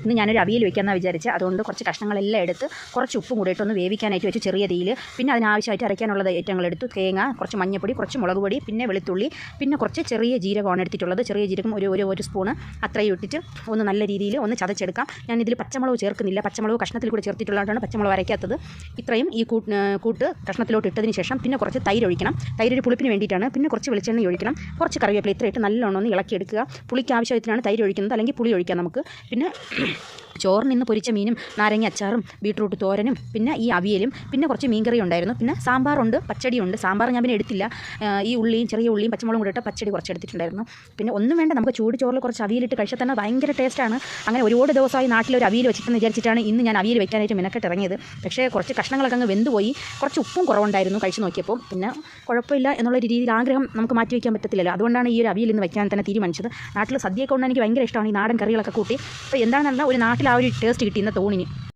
ഇന്ന് ഞാനൊരു അവിയൽ വയ്ക്കാമെന്നാണ് വിചാരിച്ചത്. അതുകൊണ്ട് കുറച്ച് കഷ്ണങ്ങളെല്ലാം എടുത്ത് കുറച്ച് ഉപ്പും കൂടെ ഇട്ടൊന്ന് വേവിക്കാനായിട്ട് വെച്ച് ചെറിയ തീയിൽ. പിന്നെ അതിനാവശ്യമായിട്ട് അരയ്ക്കാനുള്ള ഐറ്റങ്ങൾ എടുത്തു. തേങ്ങ, കുറച്ച് മഞ്ഞൾപ്പൊടി, കുറച്ച് മുളക് പൊടി, പിന്നെ വെളുത്തുള്ളി, പിന്നെ കുറച്ച് ചെറിയ ജീരകമാണ് എടുത്തിട്ടുള്ളത്. ചെറിയ ജീരകം ഒരു സ്പൂണ് അത്രയും ഇട്ടിട്ട് ഒന്ന് നല്ല രീതിയിൽ ഒന്ന് ചതച്ചെടുക്കാം. ഞാൻ ഇതിൽ പച്ചമുളക് ചേർക്കുന്നില്ല. പച്ചമുളക് കഷ്ണത്തിൽ കൂടി ചേർത്തിട്ടുള്ളതാണ് പച്ചമുളക് അരയ്ക്കാത്തത്. ഇത്രയും ഈ കൂട്ട് കഷ്ണത്തിലോട്ട് ഇട്ടതിന് ശേഷം പിന്നെ കുറച്ച് തൈര് ഒഴിക്കണം. തൈര് ഒരു പുളിപ്പിന് വേണ്ടിയിട്ടാണ്. പിന്നെ കുറച്ച് വെളിച്ചെണ്ണ ഒഴിക്കണം. കുറച്ച് കറിവേപ്പില ഇത്രയിട്ട് നല്ലോണം ഒന്ന് ഇളക്കിയെടുക്കുക. പുളിക്ക് ആവശ്യത്തിനാണ് തൈര് ഒഴിക്കുന്നത്, അല്ലെങ്കിൽ പുളി ഒഴിക്കാം നമുക്ക്. പിന്നെ ചോറിന് നിന്ന് പൊരിച്ച മീനും നാരങ്ങ അച്ചാറും ബീട്രൂട്ട് തോരനും പിന്നെ ഈ അവിയലും പിന്നെ കുറച്ച് മീൻകറി ഉണ്ടായിരുന്നു. പിന്നെ സാമ്പാറുണ്ട്, പച്ചടിയുണ്ട്. സാമ്പാർ ഞാൻ പിന്നെ എടുത്തില്ല. ഈ ചെറിയ ഉള്ളിയും പച്ചമുളകും കൂടെ ഇട്ട് പച്ചടി കുറച്ച് എടുത്തിട്ടുണ്ടായിരുന്നു. പിന്നെ ഒന്നും വേണ്ട, നമുക്ക് ചൂട് ചോറിൽ കുറച്ച് അവിയലിട്ട് കഴിച്ചാൽ തന്നെ ഭയങ്കര ടേസ്റ്റാണ്. അങ്ങനെ ഒരുപാട് ദിവസമായി നാട്ടിലൊരു അവിയൽ വെച്ചിട്ടെന്ന് വിചാരിച്ചിട്ടാണ് ഇന്ന് ഞാൻ അവിയൽ വെക്കാനായിട്ട് മെനക്കെട്ട് ഇറങ്ങിയത്. പക്ഷേ കുറച്ച് കഷ്ണങ്ങളൊക്കെ അങ്ങ് വെന്തുപോയി. കുറച്ച് ഉപ്പും കുറവുണ്ടായിരുന്നു കഴിച്ച് നോക്കിയപ്പോൾ. പിന്നെ കുഴപ്പമില്ല എന്നുള്ള രീതിയിൽ ആഗ്രഹം നമുക്ക് മാറ്റി വയ്ക്കാൻ പറ്റത്തില്ലല്ലോ. അതുകൊണ്ടാണ് ഈ ഒരു അവിയൽ ഇന്ന് വെക്കാൻ തന്നെ തീരുമാനിച്ചത്. നാട്ടിൽ സദ്യയൊക്കെ കൊണ്ട് എനിക്ക് ഭയങ്കര ഇഷ്ടമാണ് ഈ നാടൻ കറികളൊക്കെ കൂട്ടി. അപ്പോൾ എന്താണെന്നല്ല ഒരു നാട്ടിൽ ആ ഒരു ടേസ്റ്റ് കിട്ടി ഇന്നത്തെ ഊണിന്.